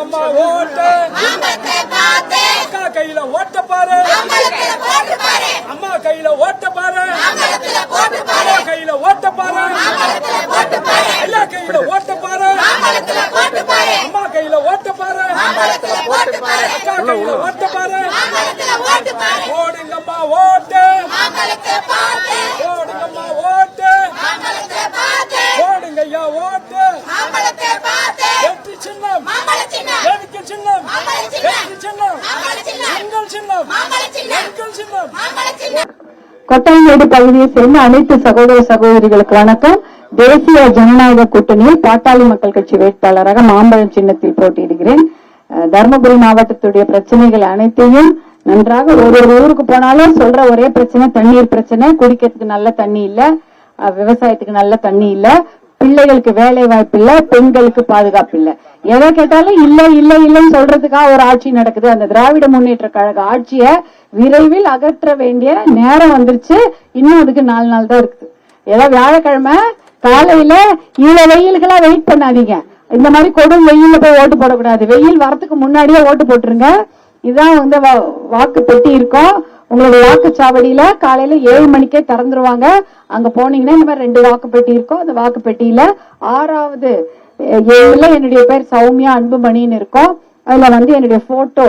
போடுங்கம்மா ஓட்டு, அக்கா கையில ஓட்ட பாரு, அம்மா கையில ஓட்ட பாரு, அம்மா கையில ஓட்ட பாரு, எல்லா கையில ஓட்ட பாரு, அம்மா கையில ஓட்ட பாரு, அக்கா கையில ஓட்ட பாரு. போடுங்கம்மா ஓட்டு, போடுங்கம்மா ஓட்டு, போடுங்க ஐயா ஓட்டு. வெற்றி சின்னம், எதுக்கு சின்னம், வெற்றி சின்னம், எங்கள் சின்னம், எங்கள் சின்னம். கொட்டாயமேடு பகுதியை சேர்ந்த அனைத்து சகோதர சகோதரிகளுக்கு வணக்கம். தேசிய ஜனநாயக கூட்டணியில் பாட்டாளி மக்கள் கட்சி வேட்பாளராக மாம்பழம் சின்னத்தில் போட்டியிடுகிறேன். தருமபுரி மாவட்டத்துடைய பிரச்சனைகள் அனைத்தையும் நன்றாக ஒரு ஊருக்கு போனாலும் சொல்ற ஒரே பிரச்சனை தண்ணீர் பிரச்சனை. குடிக்கிறதுக்கு நல்ல தண்ணி இல்ல, விவசாயத்துக்கு நல்ல தண்ணி இல்ல, பிள்ளைகளுக்கு வேலை வாய்ப்பு இல்ல, பெண்களுக்கு பாதுகாப்பு இல்ல. எதை கேட்டாலும் இல்ல இல்ல இல்லன்னு சொல்றதுக்காக ஒரு ஆட்சி நடக்குது. அந்த திராவிட முன்னேற்ற கழக ஆட்சியை விரைவில் அகற்ற வேண்டிய நேரம் வந்துருச்சு. இன்னும் அதுக்கு 4 நாள் தான் இருக்குது. ஏதோ வியாழக்கிழமை காலையில இவ்வளவு வெயிலுக்கெல்லாம் வெயிட் பண்ணாதீங்க. இந்த மாதிரி கொடும் வெயில்ல போய் ஓட்டு போடக்கூடாது. வெயில் வரத்துக்கு முன்னாடியே ஓட்டு போட்டுருங்க. இதுதான் வந்து வாக்கு பெட்டி இருக்கும். உங்களோட வாக்குச்சாவடியில காலையில 7 மணிக்கே திறந்துருவாங்க. அங்க போனீங்கன்னா இந்த மாதிரி 2 வாக்குப்பெட்டி இருக்கும். அந்த வாக்குப்பெட்டியில 6வது ஏழுல என்னுடைய பேர் சௌமியா அன்புமணின்னு இருக்கும். அதுல வந்து என்னுடைய போட்டோ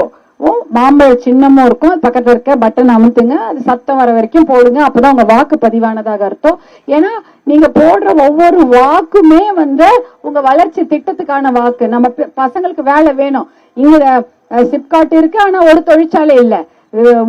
மாம்பழ சின்னமும் இருக்கும். பக்கத்துல இருக்க பட்டன் அமுத்துங்க, அது சத்தம் வர வரைக்கும் போடுங்க. அப்பதான் உங்க வாக்கு பதிவானதாக அர்த்தம். ஏன்னா நீங்க போடுற ஒவ்வொரு வாக்குமே வந்து உங்க வளர்ச்சி திட்டத்துக்கான வாக்கு. நம்ம பசங்களுக்கு வேலை வேணும். இங்க சிப்காட் இருக்கு, ஆனா ஒரு தொழிற்சாலை இல்ல.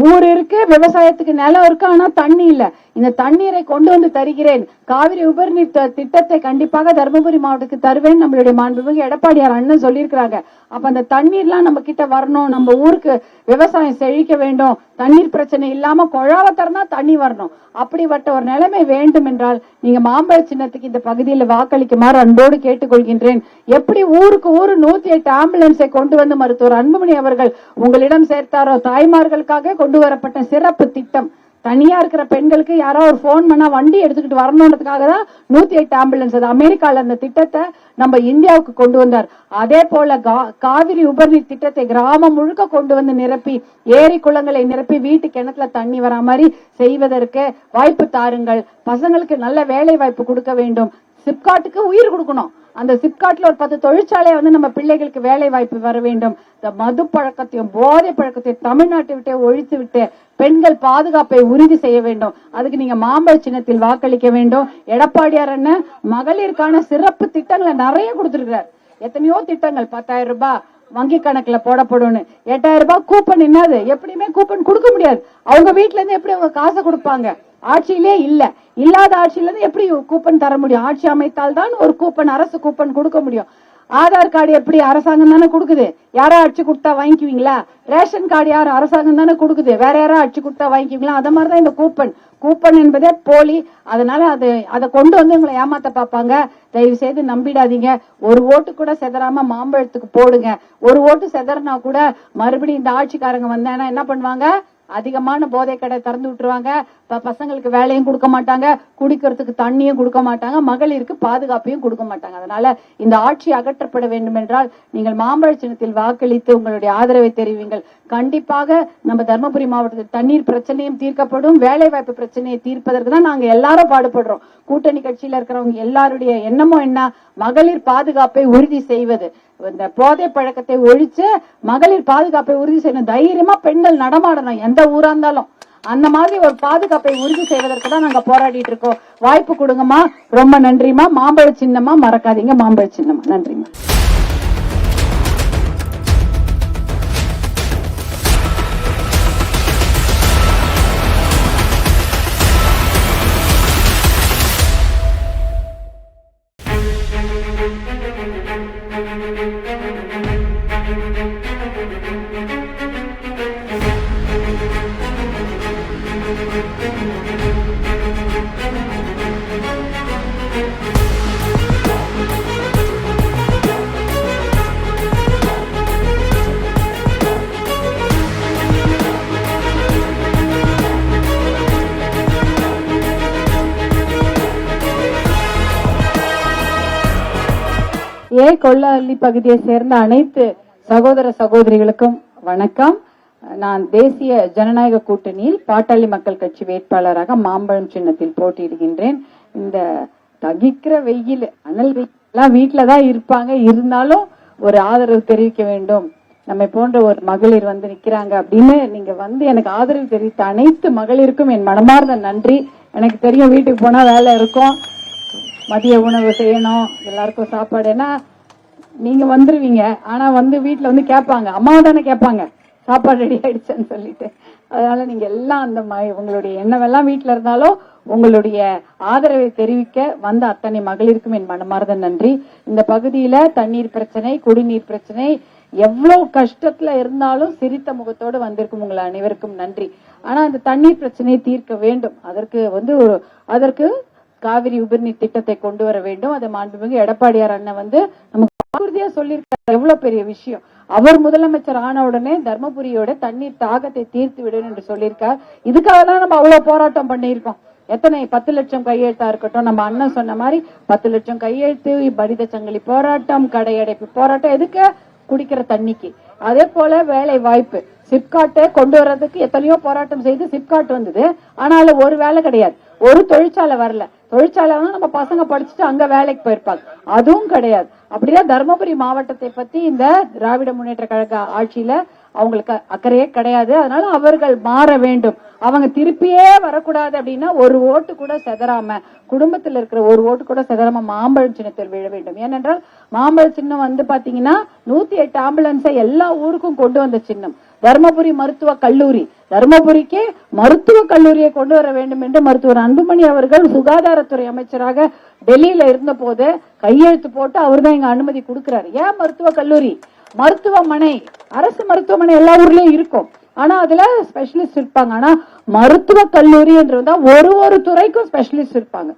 ஊர் இருக்கு, விவசாயத்துக்கு நிலம் இருக்கு, ஆனா தண்ணி இல்ல. இந்த தண்ணீரை கொண்டு வந்து தருகிறேன். காவிரி உபரிநீர் திட்டத்தை கண்டிப்பாக தருமபுரி மாவட்டத்துக்கு தருவேன் நம்மளுடைய மாண்புமிகு எடப்பாடியார் அண்ணன் சொல்லியிருக்கிறாங்க. அப்ப அந்த தண்ணீர்லாம் நம்ம கிட்ட வரணும். நம்ம ஊருக்கு விவசாயம் செழிக்க வேண்டும். தண்ணீர் பிரச்சனை இல்லாம குழாவை திறந்தா தண்ணி வரணும். அப்படிப்பட்ட ஒரு நிலைமை வேண்டும் என்றால் நீங்க மாம்பழ சின்னத்துக்கு இந்த பகுதியில் வாக்களிக்குமாறு அன்போடு கேட்டுக்கொள்கின்றேன். எப்படி ஊருக்கு ஊரு 108 ஆம்புலன்ஸை கொண்டு வந்து மருத்துவர் அன்புமணி அவர்கள் உங்களிடம் சேர்த்தாரோ, தாய்மார்களுக்காக கொண்டு வரப்பட்ட சிறப்பு திட்டம். தனியா இருக்கிற பெண்களுக்கு யாரோ ஒரு போன் பண்ணா வண்டி எடுத்துக்கிட்டு வரணுன்றதுக்காக தான் 108 ஆம்புலன்ஸ். அது அமெரிக்கால அந்த திட்டத்தை நம்ம இந்தியாவுக்கு கொண்டு வந்தார். அதே போல காவிரி உபரிநீர் திட்டத்தை கிராமம் முழுக்க கொண்டு வந்து நிரப்பி, ஏரி குளங்களை நிரப்பி, வீட்டு கிணத்துல தண்ணி வரா மாதிரி செய்வதற்கு வாய்ப்பு தாருங்கள். பசங்களுக்கு நல்ல வேலை வாய்ப்பு கொடுக்க வேண்டும். சிப்காட்டுக்கு உயிர் கொடுக்கணும். அந்த சிப்காட்ல ஒரு 10 தொழிற்சாலையை வந்து நம்ம பிள்ளைகளுக்கு வேலை வாய்ப்பு வர வேண்டும். இந்த மது பழக்கத்தையும் போதை பழக்கத்தையும் தமிழ்நாட்டை விட்டு ஒழித்து விட்டு பெண்கள் பாதுகாப்பை உறுதி செய்ய வேண்டும். அதுக்கு நீங்க மாம்பழ சின்னத்தில் வாக்களிக்க வேண்டும். எடப்பாடியார் அண்ணன் மகளிருக்கான சிறப்பு திட்டங்களை நிறைய கொடுத்திருக்கிறார். எத்தனையோ திட்டங்கள், 10,000 ரூபாய் வங்கி கணக்குல போடப்படும், 8,000 ரூபாய் கூப்பன். என்னது, எப்படியுமே கூப்பன் கொடுக்க முடியாது. அவங்க வீட்டுல இருந்து எப்படி அவங்க காசை கொடுப்பாங்க? ஆட்சியிலே இல்ல. இல்லாத ஆட்சியில இருந்து எப்படி கூப்பன் தர முடியும்? ஆட்சி அமைத்தால் தான் ஒரு கூப்பன், அரசு கூப்பன் கொடுக்க முடியும். ஆதார் கார்டு எப்படி அரசாங்கம் தானே கொடுக்குது? யாரா அடிச்சு கொடுத்தா வாங்கிக்குவீங்களா? ரேஷன் கார்டு யாரும் அரசாங்கம் தானே கொடுக்குது, வேற யாரா அடிச்சு கொடுத்தா வாங்கிக்குவீங்களா? அத மாதிரிதான் இந்த கூப்பன். கூப்பன் என்பதே போலி. அதனால அதை கொண்டு வந்து உங்களை ஏமாத்த பார்ப்பாங்க. தயவு செய்து நம்பிடாதீங்க. ஒரு ஓட்டு கூட செதறாம மாம்பழத்துக்கு போடுங்க. ஒரு ஓட்டு செதறனா கூட மறுபடியும் இந்த ஆட்சிக்காரங்க வந்தேன்னா என்ன பண்ணுவாங்க? அதிகமான போதை கடை திறந்து விட்டுருவாங்க. பசங்களுக்கு வேலையும் கொடுக்க மாட்டாங்க, குடிக்கிறதுக்கு தண்ணியும் கொடுக்க மாட்டாங்க, மகளிருக்கு பாதுகாப்பையும் கொடுக்க மாட்டாங்க. அதனால இந்த ஆட்சி அகற்றப்பட வேண்டும் என்றால் நீங்கள் மாம்பழ சின்னத்தில் வாக்களித்து உங்களுடைய ஆதரவை தெரிவிங்கள். கண்டிப்பாக நம்ம தருமபுரி மாவட்டத்தில் தண்ணீர் பிரச்சனையும் தீர்க்கப்படும். வேலை வாய்ப்பு பிரச்சனையை தீர்ப்பதற்கு தான் நாங்க எல்லாரும் பாடுபடுறோம். கூட்டணி கட்சியில இருக்கிறவங்க எல்லாருடைய எண்ணமும் என்ன? மகளிர் பாதுகாப்பை உறுதி செய்வது. இந்த போதை பழக்கத்தை ஒழிச்சு மகளிர் பாதுகாப்பை உறுதி செய்யணும். தைரியமா பெண்கள் நடமாடணும் எந்த ஊரா இருந்தாலும். அந்த மாதிரி ஒரு பாதுகாப்பை உறுதி செய்வதற்கு தான் நாங்க போராடிட்டு இருக்கோம். வாய்ப்பு கொடுங்கம்மா. ரொம்ப நன்றிமா. மாம்பழ சின்னமா மறக்காதீங்க. மாம்பழ சின்னமா. நன்றிமா. கொல்லஹள்ளி பகுதியை சேர்ந்த அனைத்து சகோதர சகோதரிகளுக்கும் வணக்கம். நான் தேசிய ஜனநாயக கூட்டணியில் பாட்டாளி மக்கள் கட்சி வேட்பாளராக மாம்பழம் சின்னத்தில் போட்டியிடுகின்றேன். இந்த தகிக்கிற வெயில், அனல் வெயில் எல்லாம் வீட்டுலதான் இருப்பாங்க, இருந்தாலும் ஒரு ஆதரவு தெரிவிக்க வேண்டும். நம்மை போன்ற ஒரு மகளிர் வந்து நிக்கிறாங்க அப்படின்னு நீங்க வந்து எனக்கு ஆதரவு தெரிவித்த அனைத்து மகளிருக்கும் என் மனமார்ந்த நன்றி. எனக்கு தெரியும் வீட்டுக்கு போனா வேலை இருக்கும், மதிய உணவு செய்யணும், எல்லாருக்கும் சாப்பாடு. ஏன்னா நீங்க வந்துருவீங்க, ஆனா வந்து வீட்டுல வந்து கேட்பாங்க, அம்மாவை தானே கேட்பாங்க சாப்பாடு ரெடி ஆயிடுச்சுன்னு சொல்லிட்டு. அதனால நீங்க எல்லாம் அந்த உங்களுடைய எண்ணமெல்லாம் வீட்டுல இருந்தாலும் உங்களுடைய ஆதரவை தெரிவிக்க வந்த அத்தனை மகளிருக்கும் என் மனமார்ந்த நன்றி. இந்த பகுதியில தண்ணீர் பிரச்சனை, குடிநீர் பிரச்சனை, எவ்வளவு கஷ்டத்துல இருந்தாலும் சிரித்த முகத்தோடு வந்திருக்கும் உங்களை அனைவருக்கும் நன்றி. ஆனா அந்த தண்ணீர் பிரச்சனையை தீர்க்க வேண்டும். அதற்கு காவிரி உபரிநீர் திட்டத்தை கொண்டு வர வேண்டும். அதை மாண்புமிகு எடப்பாடியார் அண்ணன் வந்து நமக்கு வாக்குறுதியா சொல்லியிருக்காரு. எவ்வளவு பெரிய விஷயம். அவர் முதலமைச்சர் ஆன உடனே தர்மபுரியோட தண்ணீர் தாகத்தை தீர்த்து விடும் என்று சொல்லியிருக்கார். இதுக்காக தான் நம்ம அவ்வளவு போராட்டம் பண்ணியிருக்கோம். எத்தனை 10 லட்சம் கையெழுத்தா இருக்கட்டும், நம்ம அண்ணன் சொன்ன மாதிரி 10 லட்சம் கையெழுத்து, பரித சங்கிலி போராட்டம், கடையடைப்பு போராட்டம், எதுக்கு? குடிக்கிற தண்ணிக்கு. அதே போல வேலை வாய்ப்பு, சிப்காட்டை கொண்டு வர்றதுக்கு எத்தனையோ போராட்டம் செய்து சிப்காட் வந்தது. ஆனாலும் ஒரு வேலை கிடையாது, ஒரு தொழிற்சாலை வரல. தொழிற்சாலை நம்ம பசங்க படிச்சுட்டு அங்க வேலைக்கு போயிருப்பாங்க, அதுவும் கிடையாது. அப்படிதான் தர்மபுரி மாவட்டத்தை பத்தி இந்த திராவிட முன்னேற்ற கழக ஆட்சியில அவங்களுக்கு அக்கறையே கிடையாது. அதனால அவர்கள் மாற வேண்டும். அவங்க திருப்பியே வரக்கூடாது அப்படின்னா ஒரு ஓட்டு கூட செதறாம, குடும்பத்தில் இருக்கிற ஒரு ஓட்டு கூட செதறாம மாம்பழம் சின்னத்தில் விழ வேண்டும். ஏனென்றால் மாம்பழ சின்னம் வந்து பாத்தீங்கன்னா 108 ஆம்புலன்ஸை எல்லா ஊருக்கும் கொண்டு வந்த சின்னம். தர்மபுரி மருத்துவ கல்லூரி, தர்மபுரிக்கு மருத்துவ கல்லூரியை கொண்டு வர வேண்டும் என்று மருத்துவர் அன்புமணி அவர்கள் சுகாதாரத்துறை அமைச்சராக டெல்லியில இருந்த போது கையெழுத்து போட்டு அவர் தான் இங்க அனுமதி கொடுக்கிறாரு. ஏன் மருத்துவ கல்லூரி? மருத்துவமனை, அரசு மருத்துவமனை எல்லா ஊர்லயும் இருக்கும், ஆனா அதுல ஸ்பெஷலிஸ்ட் இருப்பாங்க. ஆனா மருத்துவ கல்லூரி என்றதா ஒரு துறைக்கும் ஸ்பெஷலிஸ்ட் இருப்பாங்க.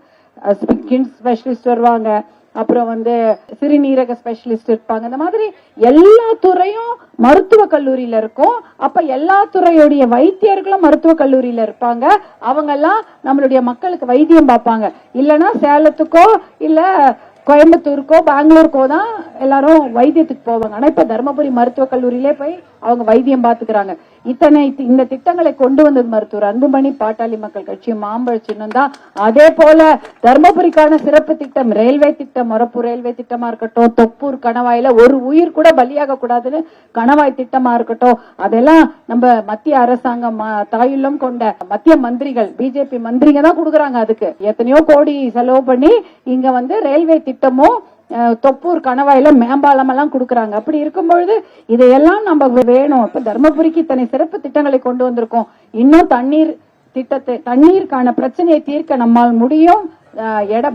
ஸ்கின் ஸ்பெஷலிஸ்ட் வருவாங்க, அப்புறம் வந்து சிறுநீரக ஸ்பெஷலிஸ்ட் இருப்பாங்க. இந்த மாதிரி எல்லா துறையும் மருத்துவ கல்லூரியில இருக்கும். அப்ப எல்லா துறையுடைய வைத்தியர்களும் மருத்துவ கல்லூரியில இருப்பாங்க. அவங்க எல்லாம் நம்மளுடைய மக்களுக்கு வைத்தியம் பார்ப்பாங்க. இல்லைன்னா சேலத்துக்கோ இல்ல கோயம்புத்தூருக்கோ பெங்களூருக்கோ தான் எல்லாரும் வைத்தியத்துக்கு போவாங்க. ஆனா இப்ப தர்மபுரி மருத்துவக் கல்லூரியிலே போய் அவங்க வைத்தியம் பாத்துக்கிறாங்க. இந்த திட்டங்களை கொண்டு வந்தது மருத்துவர் அன்புமணி, பாட்டாளி மக்கள் கட்சி, மாம்பழ சின்னம் தான். அதே போல தர்மபுரிக்கான சிறப்பு திட்டம், ரயில்வே திட்டம், மொரப்பூர் ரயில்வே திட்டமா இருக்கட்டும், தொப்பூர் கணவாயில ஒரு உயிர் கூட பலியாக கூடாதுன்னு கணவாய் திட்டமா இருக்கட்டும், அதெல்லாம் நம்ம மத்திய அரசாங்கம் தாயுள்ளம் கொண்ட மத்திய மந்திரிகள், பிஜேபி மந்திரிங்க தான் கொடுக்கறாங்க. அதுக்கு எத்தனையோ கோடி செலவு பண்ணி இங்க வந்து ரயில்வே திட்டமும் தொப்பூர் கணவாயில மேம்பாலம் எல்லாம் கொடுக்கறாங்க. அப்படி இருக்கும் பொழுது இதையெல்லாம் நம்ம வேணும். இப்ப தர்மபுரிக்கு இத்தனை சிறப்பு திட்டங்களை கொண்டு வந்திருக்கோம். இன்னும் தண்ணீருக்கான பிரச்சனையை தீர்க்க நம்மால் முடியும்.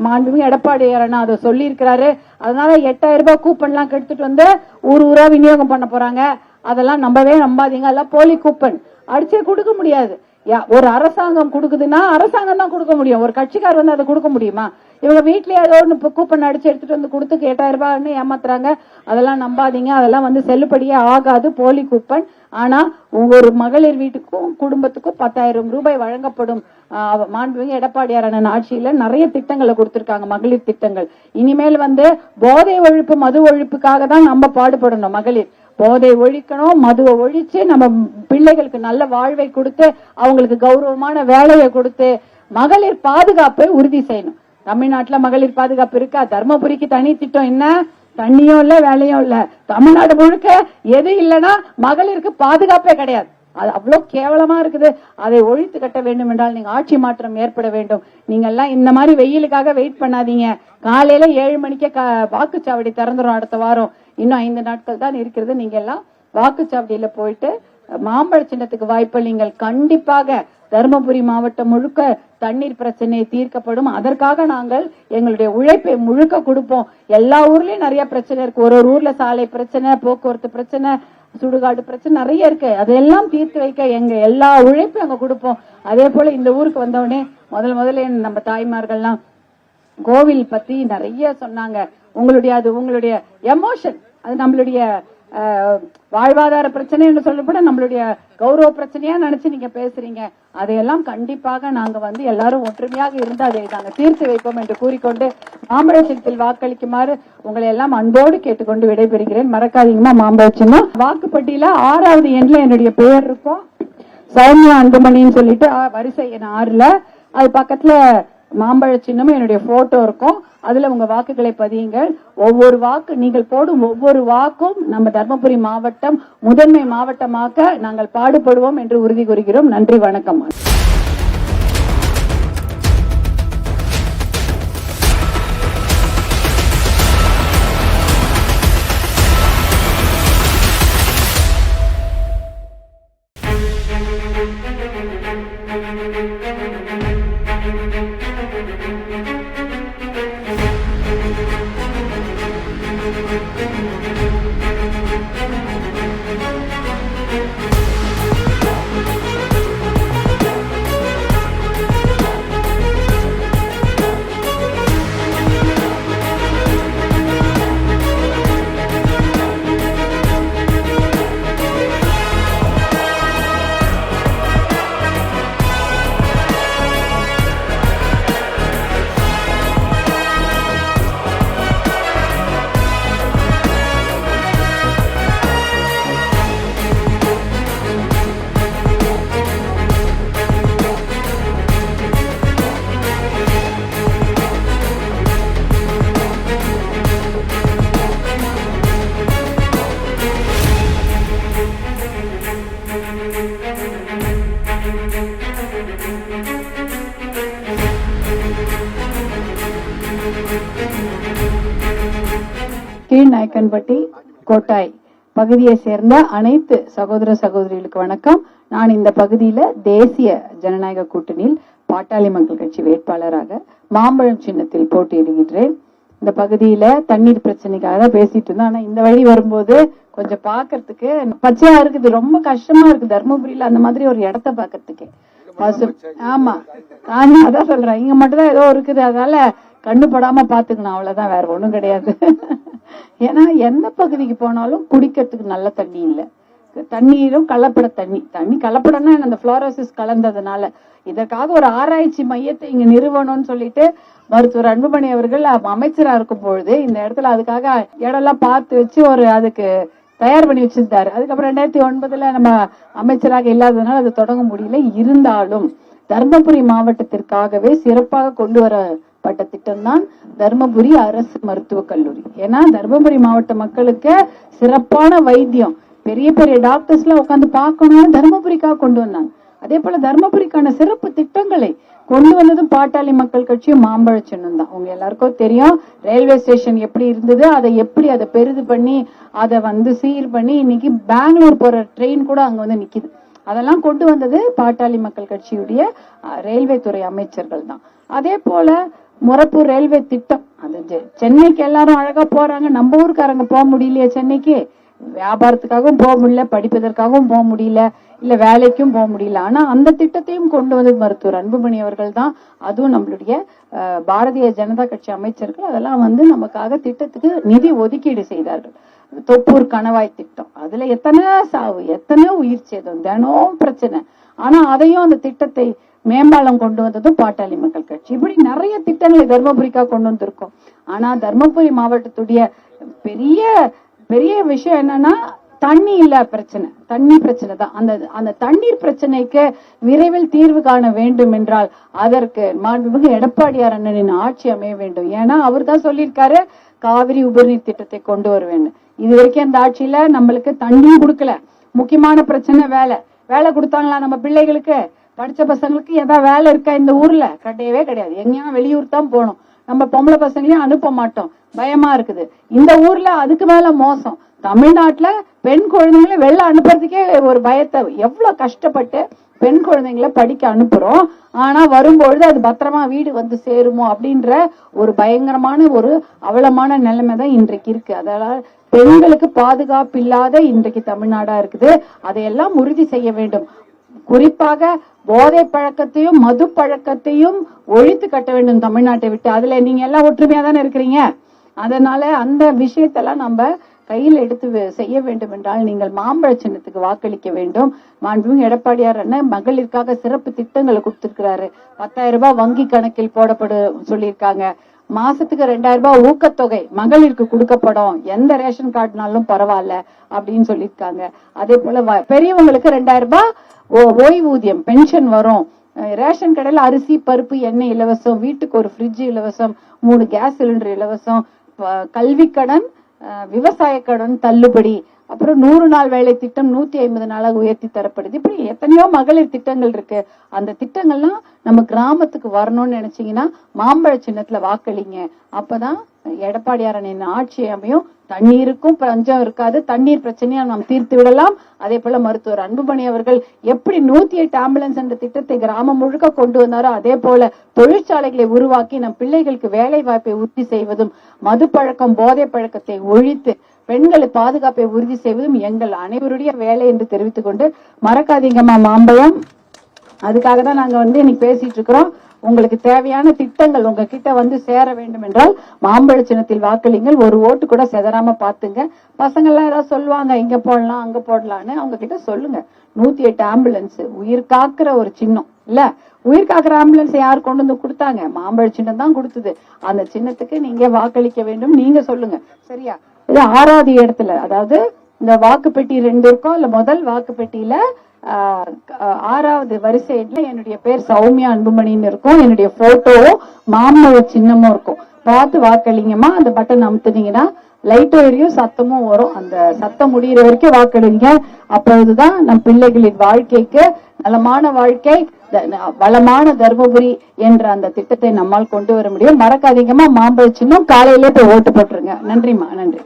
மாண்புமிகு எடப்பாடியார் அதை சொல்லி இருக்கிறாரு. அதனால 8000 ரூபாய் கூப்பன் எல்லாம் எடுத்துட்டு வந்து ஊரா விநியோகம் பண்ண போறாங்க. அதெல்லாம் நம்பாதீங்க, அதெல்லாம் போலி கூப்பன், அடிச்சே கொடுக்க முடியாது. ஒரு அரசாங்கம் கொடுக்குதுன்னா அரசாங்கம் தான் கொடுக்க முடியும், ஒரு கட்சிக்காரர் வந்து அதை கொடுக்க முடியுமா? இவங்க வீட்லயே ஏதோ ஒன்று கூப்பன் அடிச்சு எடுத்துட்டு வந்து கொடுத்து 8000 ரூபாய்னு ஏமாத்துறாங்க. அதெல்லாம் நம்பாதீங்க, அதெல்லாம் வந்து செல்லுபடியே ஆகாது, போலி கூப்பன். ஆனா ஒவ்வொரு மகளிர் வீட்டுக்கும் குடும்பத்துக்கும் 10,000 ரூபாய் வழங்கப்படும். மாண்புமிகு எடப்பாடியார் அண்ணன் ஆட்சியில நிறைய திட்டங்களை கொடுத்திருக்காங்க, மகளிர் திட்டங்கள். இனிமேல் வந்து போதை ஒழிப்பு, மது ஒழிப்புக்காக தான் நம்ம பாடுபடணும். மகளிர் போதை ஒழிக்கணும், மதுவை ஒழிச்சு நம்ம பிள்ளைகளுக்கு நல்ல வாழ்வை கொடுத்து அவங்களுக்கு கௌரவமான வேலையை கொடுத்து மகளிர் பாதுகாப்பை உறுதி செய்யணும். தமிழ்நாட்டுல மகளிர் பாதுகாப்பு இருக்கா? தர்மபுரிக்கு தனி திட்டம் என்ன? தண்ணியும் இல்ல, வேலையும் இல்ல. தமிழ்நாடு முழுக்க எது இல்லைன்னா மகளிருக்கு பாதுகாப்பே கிடையாது. அது அவ்வளவு கேவலமா இருக்குது. அதை ஒழித்து கட்ட வேண்டும் என்றால் நீங்க ஆட்சி மாற்றம் ஏற்பட வேண்டும். நீங்க எல்லாம் இந்த மாதிரி வெயிலுக்காக வெயிட் பண்ணாதீங்க. காலையில 7 மணிக்கே வாக்குச்சாவடி திறந்துரும். அடுத்த வாரம் இன்னும் 5 நாட்கள் தான் இருக்கிறது. நீங்க எல்லாம் வாக்குச்சாவடியில போயிட்டு மாம்பழ சின்னத்துக்கு வாய்ப்பளிங்கள். கண்டிப்பாக தர்மபுரி மாவட்டம் முழுக்க தண்ணீர் பிரச்சனை தீர்க்கப்படும். அதற்காக நாங்கள் எங்களுடைய உழைப்பை முழுக்க கொடுப்போம். எல்லா ஊர்லயும் நிறைய பிரச்சனை இருக்கு. ஒரு ஊர்ல சாலை பிரச்சனை, போக்குவரத்து பிரச்சனை, சுடுகாடு பிரச்சனை நிறைய இருக்கு. அதெல்லாம் தீர்த்து வைக்க எங்க எல்லா உழைப்பும் அங்க கொடுப்போம். அதே போல இந்த ஊருக்கு வந்தவொடனே முதல்ல நம்ம தாய்மார்கள்லாம் கோவில் பத்தி நிறைய சொன்னாங்க. உங்களுடைய எமோஷன், அது நம்மளுடைய வாழ்வாதார பிரச்சனை என்று சொல்லப்பட நம்மளுடைய கௌரவ பிரச்சனையா நினைச்சு நீங்க பேசுறீங்க. அதையெல்லாம் கண்டிப்பாக நாங்க எல்லாரும் ஒற்றுமையாக இருந்து அதை நாங்க தீர்த்து வைப்போம் என்று கூறிக்கொண்டு மாம்பழ சின்னத்தில் வாக்களிக்குமாறு உங்களை எல்லாம் அன்போடு கேட்டுக்கொண்டு விடைபெறுகிறேன். மறக்காதீங்கம்மா மாம்பழ சின்னம். வாக்குப்பட்டியல 6வது எண்ல என்னுடைய பெயர் இருக்கும், சௌமியா அன்புமணின்னு சொல்லிட்டு வரிசை என் 6ல. அது பக்கத்துல மாம்பழ சின்னமும் என்னுடைய போட்டோ இருக்கும். அதுல உங்க வாக்குகளை பதியுங்கள். ஒவ்வொரு வாக்கு நீங்கள் போடும் ஒவ்வொரு வாக்கும் நம்ம தர்மபுரி மாவட்டம் முதன்மை மாவட்டமாக்க நாங்கள் பாடுபடுவோம் என்று உறுதி கூறுகிறோம். நன்றி, வணக்கம். கீழ்நாயக்கன்பட்டி கோட்டாய் பகுதியை சேர்ந்த அனைத்து சகோதர சகோதரிகளுக்கு வணக்கம். நான் இந்த பகுதியில தேசிய ஜனநாயக கூட்டணியில் பாட்டாளி மக்கள் கட்சி வேட்பாளராக மாம்பழம் சின்னத்தில் போட்டியிடுகின்றேன். இந்த பகுதியில தண்ணீர் பிரச்சனைக்காக தான் பேசிட்டு இருந்தோம். ஆனா இந்த வழி வரும்போது கொஞ்சம் பாக்குறதுக்கு பச்சையா இருக்குது, ரொம்ப கஷ்டமா இருக்கு. தர்மபுரியில அந்த மாதிரி ஒரு இடத்த பாக்குறதுக்கு ஆமா, நான் அதான் சொல்றேன், இங்க மட்டும் தான் ஏதோ இருக்குது, அதனால கண்ணு படாம பாத்துக்கணும், அவ்வளவுதான், வேற ஒண்ணும் கிடையாது. ஏன்னா எந்த பகுதிக்கு போனாலும் குடிக்கிறதுக்கு நல்ல தண்ணி இல்ல, தண்ணீரும் கலப்பட தண்ணி கலப்படம்னா அந்த புளோரோசிஸ் கலந்ததுனால இதற்காக ஒரு ஆராய்ச்சி மையத்தை இங்க நிறுவனம்னு சொல்லிட்டு மருத்துவர் அன்புமணி அவர்கள் அமைச்சரா இருக்கும் பொழுது இந்த இடத்துல அதுக்காக இடம்லாம் பார்த்து வச்சு ஒரு அதுக்கு தயார் பண்ணி வச்சிருந்தாரு. அதுக்கப்புறம் 2009 நம்ம அமைச்சராக இல்லாததுனால அது தொடங்க முடியல. இருந்தாலும் தர்மபுரி மாவட்டத்திற்காகவே சிறப்பாக கொண்டு வரப்பட்ட திட்டம் தான் தர்மபுரி அரசு மருத்துவக் கல்லூரி. ஏன்னா தர்மபுரி மாவட்ட மக்களுக்கு சிறப்பான வைத்தியம், பெரிய பெரிய டாக்டர்ஸ் எல்லாம் உட்காந்து பார்க்கணும்னு தர்மபுரிக்காக கொண்டு வந்தாங்க. அதே போல தர்மபுரிக்கான சிறப்பு திட்டங்களை கொண்டு வந்ததும் பாட்டாளி மக்கள் கட்சியும் மாம்பழ சின்னம் தான். உங்க எல்லாருக்கும் தெரியும், ரயில்வே ஸ்டேஷன் எப்படி இருந்தது, அதை பெரிது பண்ணி அதை சீர் பண்ணி இன்னைக்கு பெங்களூர் போற ட்ரெயின் கூட அங்க நிக்குது. அதெல்லாம் கொண்டு வந்தது பாட்டாளி மக்கள் கட்சியுடைய ரயில்வே துறை அமைச்சர்கள் தான். அதே போல முரப்பூர் ரயில்வே திட்டம், அது சென்னைக்கு எல்லாரும் அழகா போறாங்க, நம்ம ஊருக்காரங்க போக முடியலையே சென்னைக்கு, வியாபாரத்துக்காகவும் போக முடியல, படிப்பதற்காகவும் போக முடியல, இல்ல வேலைக்கும் போக முடியல. ஆனா அந்த திட்டத்தையும் கொண்டு வந்தது மருத்துவர் அன்புமணி அவர்கள் தான். அதுவும் நம்மளுடைய பாரதிய ஜனதா கட்சி அமைச்சர்கள் அதெல்லாம் நமக்காக திட்டத்துக்கு நிதி ஒதுக்கீடு செய்தார்கள். தொப்பூர் கணவாய் திட்டம், அதுல எத்தனை சாவு, எத்தனை உயிர் சேதம், தினம் பிரச்சனை. ஆனா அதையும் அந்த திட்டத்தை மேம்பாலம் கொண்டு வந்ததும் பாட்டாளி மக்கள் கட்சி. இப்படி நிறைய திட்டங்களை தர்மபுரிக்காக கொண்டு வந்திருக்கோம். ஆனா தர்மபுரி மாவட்டத்துடைய பெரிய விஷயம் என்னன்னா தண்ணி இல்ல பிரச்சனை, தண்ணி பிரச்சனை தான். அந்த தண்ணீர் பிரச்சனைக்கு விரைவில் தீர்வு காண வேண்டும் என்றால் அதற்கு மாண்புமிகு எடப்பாடியார் அண்ணனின் ஆட்சி அமைய வேண்டும். ஏன்னா அவர் தான் சொல்லியிருக்காரு காவிரி உபரிநீர் திட்டத்தை கொண்டு வருவேன்னு. இது வரைக்கும் அந்த ஆட்சியில நம்மளுக்கு தண்ணியும் கொடுக்கல. முக்கியமான பிரச்சனை வேலை கொடுத்தாங்களா நம்ம பிள்ளைகளுக்கு, படிச்ச பசங்களுக்கு ஏதாவது வேலை இருக்கா இந்த ஊர்ல? கிடையவே கிடையாது. எங்கேயும் வெளியூர் தான் போகணும். நம்ம பொம்பளை பசங்களையும் அனுப்ப மாட்டோம், பயமா இருக்குது. இந்த ஊர்ல அதுக்கு மேல மோசம். தமிழ்நாட்டுல பெண் குழந்தைங்களை வெளில அனுப்புறதுக்கே ஒரு பயத்தை, எவ்வளவு கஷ்டப்பட்டு பெண் குழந்தைங்களை படிக்க அனுப்புறோம். ஆனா வரும்பொழுது அது பத்திரமா வீடு சேருமோ அப்படின்ற ஒரு பயங்கரமான ஒரு அவலமான நிலைமை தான் இன்றைக்கு இருக்கு. அதனால பெண்களுக்கு பாதுகாப்பு இல்லாத இன்றைக்கு தமிழ்நாடா இருக்குது. அதையெல்லாம் உறுதி செய்ய வேண்டும். குறிப்பாக போதை பழக்கத்தையும் மது பழக்கத்தையும் ஒழித்து கட்ட வேண்டும் தமிழ்நாட்டை விட்டு. அதுல நீங்க எல்லாம் ஒற்றுமையா தானே இருக்கிறீங்க. அதனால அந்த விஷயத்தெல்லாம் நம்ம கையில் எடுத்து செய்ய வேண்டும் என்றால் நீங்கள் மாம்பழ சின்னத்துக்கு வாக்களிக்க வேண்டும். மாண்புமிகு எடப்பாடியார் அண்ணன் மகளிருக்காக சிறப்பு திட்டங்களை கொடுத்திருக்கிறாரு. 10,000 ரூபாய் வங்கி கணக்கில் போடப்படு சொல்லியிருக்காங்க. மாசத்துக்கு 2,000 ரூபாய் ஊக்கத்தொகை மகளிருக்கு கொடுக்கப்படும், எந்த ரேஷன் கார்டுனாலும் பரவாயில்ல அப்படின்னு சொல்லியிருக்காங்க. அதே போல பெரியவங்களுக்கு 2,000 ரூபாய் ஓய்வூதியம் பென்ஷன் வரும். ரேஷன் கடையில அரிசி பருப்பு எண்ணெய் இலவசம், வீட்டுக்கு ஒரு ஃப்ரிட்ஜ் இலவசம், 3 கேஸ் சிலிண்டர் இலவசம், கல்வி கடன், விவசாய கடன் தள்ளுபடி, அப்புறம் 100 நாள் வேலை திட்டம் 150 நாளாக உயர்த்தி தரப்படுது. இப்படி எத்தனையோ மகளிர் திட்டங்கள் இருக்கு. அந்த திட்டங்கள்லாம் நம்ம கிராமத்துக்கு வரணும்னு நினைச்சீங்கன்னா மாம்பழ சின்னத்துல வாக்களிங்க. அப்பதான் எடப்பாடியாரனின் ஆட்சி அமையும். தண்ணீருக்கும் பஞ்சம் இருக்காது. தண்ணீர் பிரச்சனையை நாம் தீர்த்து விடலாம். அதே போல மருத்துவர் அன்புமணி அவர்கள் எப்படி 108 ஆம்புலன்ஸ் என்ற திட்டத்தை கிராமம் முழுக்க கொண்டு வந்தாரோ அதே போல தொழிற்சாலைகளை உருவாக்கி நம் பிள்ளைகளுக்கு வேலை வாய்ப்பை உறுதி செய்வதும், மது பழக்கம் போதை பழக்கத்தை ஒழித்து பெண்களை பாதுகாப்பை உறுதி செய்வதும் எங்கள் அனைவருடைய வேலை என்று தெரிவித்துக் கொண்டு, மறக்காதீங்கம்மா மாம்பழம். அதுக்காக தான் நாங்க இன்னைக்கு பேசிட்டு இருக்கிறோம். உங்களுக்கு தேவையான திட்டங்கள் உங்ககிட்ட சேர வேண்டும் என்றால் மாம்பழ சின்னத்தில் வாக்களிங்கள். ஒரு ஓட்டு கூட செதறாம பாத்துங்க. பசங்க எல்லாம் ஏதாவது சொல்லுவாங்க, இங்க போடலாம் அங்க போடலான்னு, அவங்க கிட்ட சொல்லுங்க. 108 ஆம்புலன்ஸ் உயிர் காக்குற ஒரு சின்னம் இல்ல. உயிர் காக்குற ஆம்புலன்ஸ் யார் கொண்டு வந்து கொடுத்தாங்க? மாம்பழ சின்னம் தான் கொடுத்தது. அந்த சின்னத்துக்கு நீங்க வாக்களிக்க வேண்டும். நீங்க சொல்லுங்க, சரியா? இது 6வது இடத்துல, அதாவது இந்த வாக்குப்பெட்டி 2 இருக்கும். இல்ல முதல் வாக்குப்பெட்டியில 6வது வரிசையில என்னுடைய பேர் சௌமியா அன்புமணின்னு இருக்கும். என்னுடைய போட்டோவும் மாம்பழ சின்னமும் இருக்கும். பார்த்து வாக்களிங்கம்மா. அந்த பட்டன் அமுத்துனீங்கன்னா லைட் எரியும், சத்தமும் வரும். அந்த சத்தம் முடிகிற வரைக்கும் வாக்களிங்க. அப்பொழுதுதான் நம் பிள்ளைகளின் வாழ்க்கைக்கு நலமான வாழ்க்கை, வளமான தர்மபுரி என்ற அந்த திட்டத்தை நம்மால் கொண்டு வர முடியும். மறக்காதீங்கம்மா, மாம்பழ சின்னம். காலையிலே போய் ஓட்டு போட்டுருங்க. நன்றிம்மா, நன்றி.